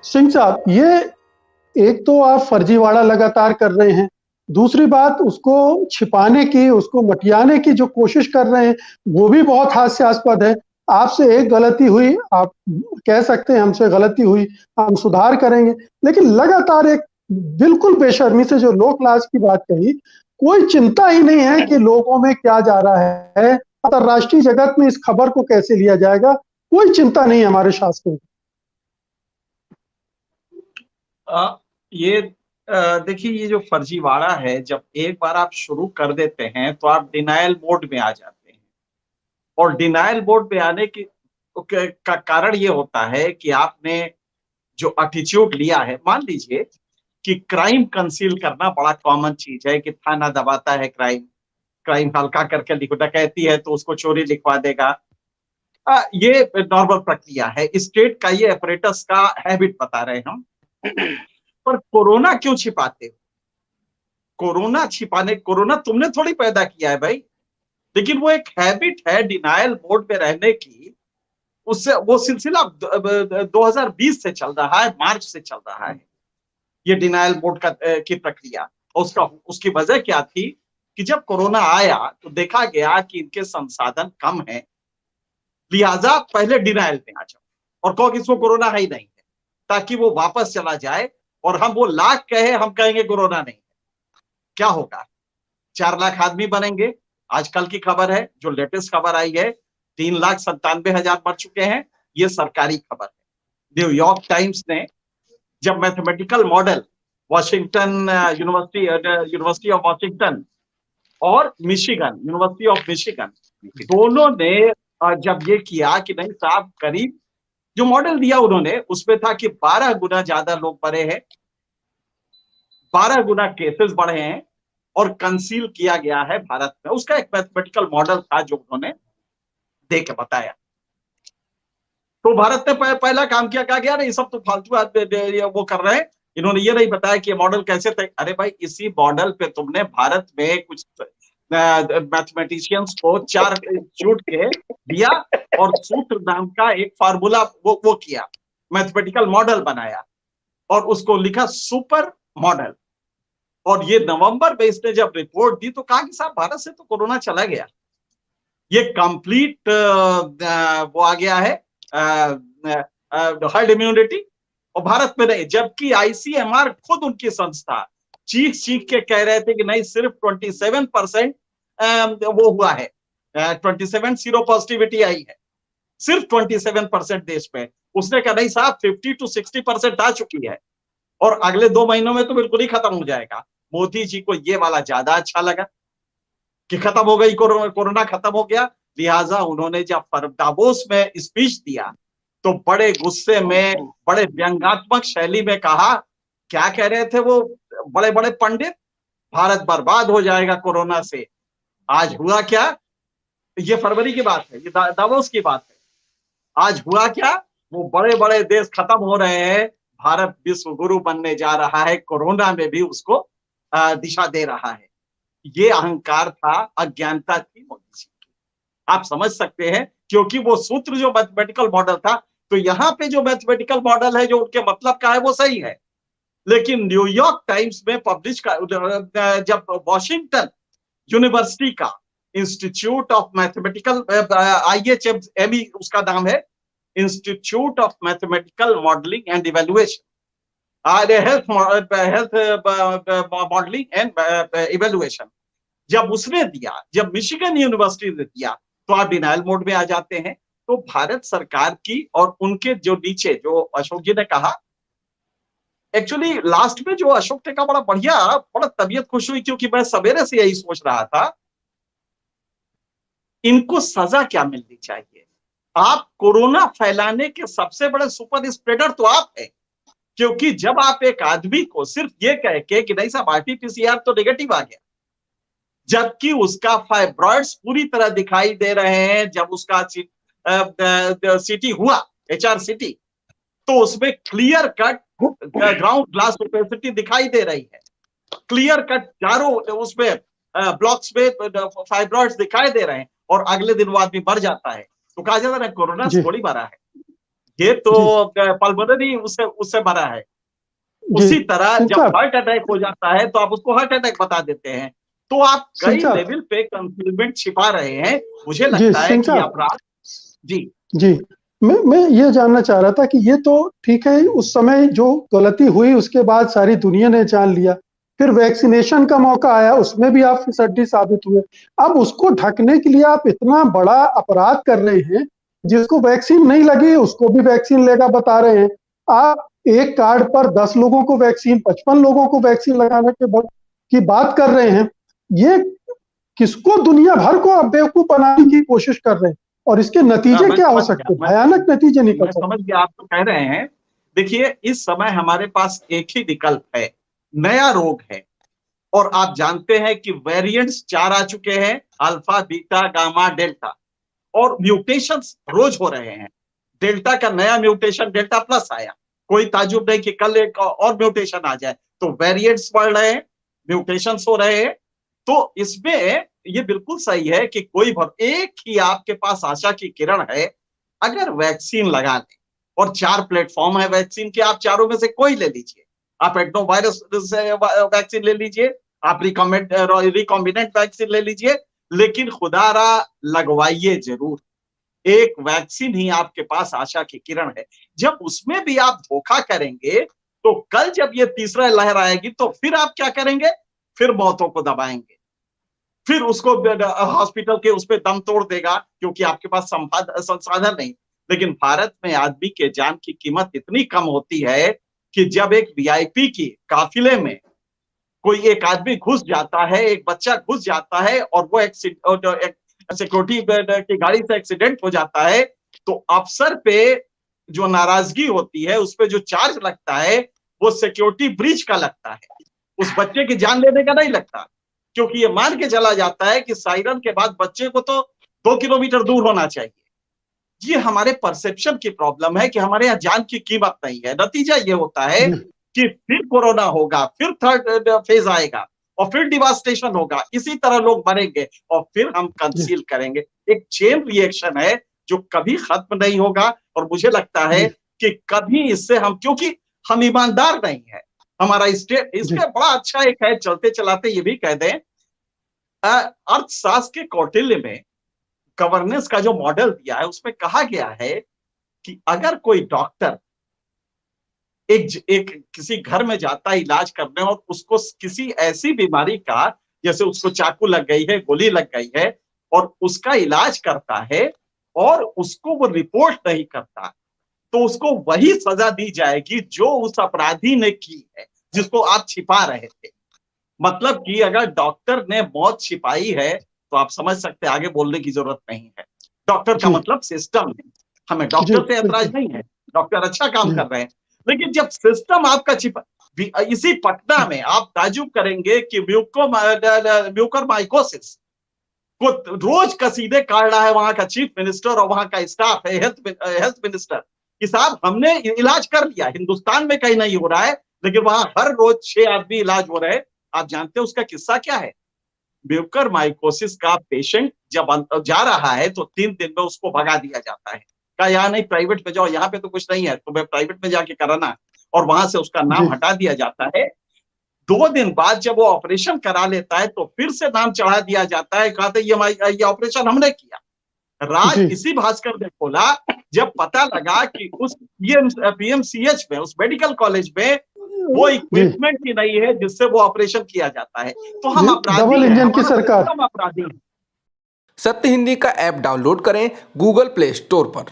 सिंह साहब, ये एक तो आप फर्जीवाड़ा लगातार कर रहे हैं, दूसरी बात उसको छिपाने की, उसको मटियाने की जो कोशिश कर रहे हैं, वो भी बहुत हास्यास्पद है। आपसे एक गलती हुई, आप कह सकते हैं हमसे गलती हुई, हम सुधार करेंगे, लेकिन लगातार एक बिल्कुल बेशर्मी से जो लोक लाज की बात कही, कोई चिंता ही नहीं है कि लोगों में क्या जा रहा है, अंतरराष्ट्रीय जगत में इस खबर को कैसे लिया जाएगा, कोई चिंता नहीं है हमारे शासकों को। ये देखिए, ये जो फर्जीवाड़ा है, जब एक बार आप शुरू कर देते हैं तो आप डिनायल मोड में आ जाते हैं। और डिनायल मोड में आने की का कारण ये होता है कि आपने जो एटीट्यूड लिया है, मान लीजिए कि क्राइम कंसील करना बड़ा कॉमन चीज है कि थाना दबाता है क्राइम, क्राइम हल्का करके लिखो, डकैती है तो उसको चोरी लिखवा देगा। ये नॉर्मल प्रक्रिया है, स्टेट का ये ऑपरेटर्स का हैबिट बता रहे हैं हम। पर कोरोना क्यों छिपाते हो? कोरोना छिपाने, कोरोना तुमने थोड़ी पैदा किया है भाई, लेकिन वो एक हैबिट है डिनायल मोड में रहने की। उससे वो सिलसिला 2020 से चल रहा है, मार्च से चल रहा है ये डिनायल मोड की प्रक्रिया। उसका उसकी वजह क्या थी कि जब कोरोना आया तो देखा गया कि इनके संसाधन कम है, लिहाजा पहले डिनायल में आ जाओ और कहो कि इसको कोरोना है ही नहीं है, ताकि वो वापस चला जाए और हम वो लाख कहे, हम कहेंगे कोरोना नहीं है। क्या होगा? 4 लाख आदमी बनेंगे। आजकल की खबर है, जो लेटेस्ट खबर आई है, 3,97,000 मर चुके हैं, ये सरकारी खबर है। न्यूयॉर्क टाइम्स ने जब mathematical model Washington university of Washington और मिशिगन, यूनिवर्सिटी ऑफ मिशिगन, दोनों ने जब ये किया कि नहीं साहब, करीब जो मॉडल दिया उन्होंने उसमें था कि 12 गुना ज्यादा लोग मरे हैं, 12 गुना केसेस बढ़े हैं और कंसील किया गया है भारत में। उसका एक मैथमेटिकल मॉडल था जो उन्होंने दे के बताया। तो भारत ने पहला काम किया, कहा गया नहीं सब तो फालतू आदमी वो कर रहे हैं, इन्होंने ये नहीं बताया कि मॉडल कैसे थे। अरे भाई, इसी मॉडल पे तुमने भारत में कुछ मैथमेटिशियंस को 4 इंस्टीट्यूट के दिया और सूत्र नाम का एक फार्मूला वो किया, मैथमेटिकल मॉडल बनाया और उसको लिखा सुपर मॉडल। और ये नवंबर में इसने जब रिपोर्ट दी तो कहा कि साहब भारत से तो कोरोना चला गया, ये कंप्लीट वो आ गया है हर्ड इम्यूनिटी, और भारत में नहीं। जबकि आईसीएमआर खुद उनकी संस्था चीख चीख के कह रहे थे कि नहीं, सिर्फ 27% वो हुआ है, 27 सीरो पॉजिटिविटी आई है, सिर्फ 27% देश में। उसने कहा नहीं साहब, 50 to 60% आ चुकी है और अगले 2 महीनों में तो बिल्कुल ही खत्म हो जाएगा। मोदी जी को ये वाला ज्यादा अच्छा लगा कि खत्म हो गई, कोरोना खत्म हो गया। लिहाजा उन्होंने जब दावोस में स्पीच दिया तो बड़े गुस्से में, बड़े व्यंग्यात्मक शैली में कहा, क्या कह रहे थे वो बड़े बड़े पंडित, भारत बर्बाद हो जाएगा कोरोना से। आज हुआ क्या? ये फरवरी की बात है, ये दावोस की बात है। आज हुआ क्या? वो बड़े बड़े देश खत्म हो रहे हैं, भारत विश्व गुरु बनने जा रहा है, कोरोना में भी उसको दिशा दे रहा है। ये अहंकार था, अज्ञानता थी मोदी जी की, आप समझ सकते हैं। क्योंकि वो सूत्र जो मैथमेटिकल मॉडल था, तो यहाँ पे जो मैथमेटिकल मॉडल है जो उनके मतलब का है वो सही है, लेकिन न्यूयॉर्क टाइम्स में पब्लिश का, जब वॉशिंगटन यूनिवर्सिटी का इंस्टीट्यूट ऑफ मैथमेटिकल, IHME उसका नाम है, institute of mathematical modelling and evaluation, health modelling and evaluation, जब उसने दिया, जब मिशिगन यूनिवर्सिटी ने दिया, तो आप डिनायल मोड में आ जाते हैं। तो भारत सरकार की और उनके जो नीचे, जो अशोक जी ने कहा, एक्चुअली लास्ट में जो अशोक ने कहा बड़ा बढ़िया, बड़ा तबीयत खुश हुई, क्योंकि मैं सवेरे से यही सोच रहा था, इनको सजा क्या मिलनी चाहिए। आप कोरोना फैलाने के सबसे बड़े सुपर स्प्रेडर तो आप हैं, क्योंकि जब आप एक आदमी को सिर्फ ये कह के कि नहीं साहब RT-PCR तो नेगेटिव आ गया, जबकि उसका फाइब्रॉइड्स पूरी तरह दिखाई दे रहे हैं, जब उसका सीटी हुआ, HRCT, तो उसमें clear cut ground glass opacity दिखाई दे रही है, क्लियर कट चारों उसमें ब्लॉक्स में फाइब्रॉइड्स दिखाई दे रहे हैं, और अगले दिन वो आदमी मर जाता है। तो कहा जाता है कोरोना से थोड़ी मरा है, ये तो पल्मोनरी उससे उससे भरा है। जी उसी तरह सिंह जब साहब, हार्ट अटैक हो जाता है तो आप उसको हार्ट अटैक बता देते हैं। तो आप सिंह कई साहब, लेवल पे कंसीलमेंट छिपा रहे हैं। मुझे जी लगता है सिंह कि ये साहब, अपराध। जी। जी मैं ये जानना चाह रहा था कि ये तो ठीक है, उस समय जो गलती हुई उसके बाद सारी दुनिया ने जान लिया, फिर वैक्सीनेशन का मौका आया, उसमें भी आप फिसड्डी साबित हुए। अब उसको ढकने के लिए आप इतना बड़ा अपराध कर रहे हैं, जिसको वैक्सीन नहीं लगी उसको भी वैक्सीन लेगा बता रहे हैं। आप एक कार्ड पर 10 लोगों को वैक्सीन, 55 लोगों को वैक्सीन लगाने की बात कर रहे हैं। ये किसको, दुनिया भर को आप बेवकूफ बनाने की कोशिश कर रहे हैं, और इसके नतीजे मैं क्या हो समझ गया। सकते हैं, भयानक नतीजे निकल मैं सकते समझ गया आप तो कह रहे हैं। देखिए, इस समय हमारे पास एक ही विकल्प है। नया रोग है और आप जानते हैं कि वेरिएंट्स 4 आ चुके हैं, अल्फा, बीटा, गामा, डेल्टा, और म्यूटेशंस रोज हो रहे हैं। डेल्टा का नया म्यूटेशन डेल्टा प्लस आया। कोई ताजुब नहीं कि कल एक और म्यूटेशन आ जाए। तो वेरिएंट्स बढ़ रहे हैं, म्यूटेशंस हो रहे हैं। तो इसमें ये बिल्कुल सही है कि कोई एक ही आपके पास आशा की किरण है। अगर वैक्सीन लगा लें, और 4 प्लेटफॉर्म है वैक्सीन के, आप चारों में से कोई ले लीजिए। आप एडनो वायरस से वैक्सीन ले लीजिए, आप रिकॉम्बिनेंट वैक्सीन ले लीजिए, लेकिन खुदारा लगवाइए जरूर। एक वैक्सीन ही आपके पास आशा की किरण है। जब उसमें भी आप धोखा करेंगे, तो कल जब ये तीसरा लहर आएगी तो फिर आप क्या करेंगे? फिर मौतों को दबाएंगे, फिर उसको हॉस्पिटल के उस पर दम तोड़ देगा, क्योंकि आपके पास संसाधन नहीं। लेकिन भारत में आदमी के जान की कीमत इतनी कम होती है कि जब एक वीआईपी की काफिले में कोई एक आदमी घुस जाता है, एक बच्चा घुस जाता है, और वो सिक्योरिटी की गाड़ी से एक्सीडेंट हो जाता है, तो अफसर पे जो नाराजगी होती है, उस पे जो चार्ज लगता है, वो सिक्योरिटी ब्रीच का लगता है, उस बच्चे की जान लेने का नहीं लगता। क्योंकि ये मान के चला जाता है कि सायरन के बाद बच्चे को तो 2 किलोमीटर दूर होना चाहिए। ये हमारे परसेप्शन की प्रॉब्लम है कि हमारे यहाँ जान की कीमत नहीं है। नतीजा ये होता है जी कि फिर कोरोना होगा, फिर थर्ड फेज आएगा, और फिर डिवास्टेशन होगा, इसी तरह लोग मरेंगे, और फिर हम जी कंसील करेंगे। एक चेन रिएक्शन है जो कभी खत्म नहीं होगा। और मुझे लगता है जी कि कभी इससे हम, क्योंकि हम ईमानदार नहीं है, हमारा स्टेट। जी इसमें बड़ा अच्छा एक है, चलते चलाते ये भी कह दें, अर्थशास्त्र के कौटिल्य में गवर्नेंस का जो मॉडल दिया है, उसमें कहा गया है कि अगर कोई डॉक्टर एक किसी घर में जाता है इलाज करने, और उसको किसी ऐसी बीमारी का, जैसे उसको चाकू लग गई है, गोली लग गई है, और उसका इलाज करता है, और उसको वो रिपोर्ट नहीं करता, तो उसको वही सजा दी जाएगी जो उस अपराधी ने की है, जिसको आप छिपा रहे थे। मतलब कि अगर डॉक्टर ने मौत छिपाई है, तो आप समझ सकते हैं, आगे बोलने की जरूरत नहीं है। डॉक्टर का जी मतलब सिस्टम है। हमें जी डॉक्टर से ऐतराज बिल्कुल, नहीं है, डॉक्टर अच्छा काम जी कर रहे हैं। लेकिन जब सिस्टम आपका छिपा, इसी पटना में आप ताजुब करेंगे कि म्यूकर माइकोसिस को रोज कसीदे काट रहा है वहां का चीफ मिनिस्टर और वहां का स्टाफ है, हेल्थ मिनिस्टर कि साहब हमने इलाज कर लिया, हिंदुस्तान में कहीं नहीं हो रहा है, लेकिन वहां हर रोज 6 आदमी इलाज हो रहे हैं। आप जानते हैं उसका किस्सा क्या है? म्यूकर माइकोसिस का पेशेंट जब जा रहा है तो 3 दिन में उसको भगा दिया जाता है। कहा यहाँ नहीं, प्राइवेट में जाओ, यहाँ पे तो कुछ नहीं है, तुम्हें प्राइवेट में जाके कराना। और वहां से उसका जी नाम हटा दिया जाता है। 2 दिन बाद जब वो ऑपरेशन करा लेता है तो फिर से नाम चढ़ा दिया जाता है, कहते ये ऑपरेशन हमने किया। राज जी इसी भास्कर ने खोला जब पता लगा कि उस पीएमसीएच में, उस मेडिकल कॉलेज में वो जी इक्विपमेंट ही नहीं है जिससे वो ऑपरेशन किया जाता है। तो हम जी अपराधी डबल हैं, इंजन की हमारा सरकार। सिस्टम अपराधी है। सत्य हिंदी का ऐप डाउनलोड करें गूगल प्ले स्टोर पर।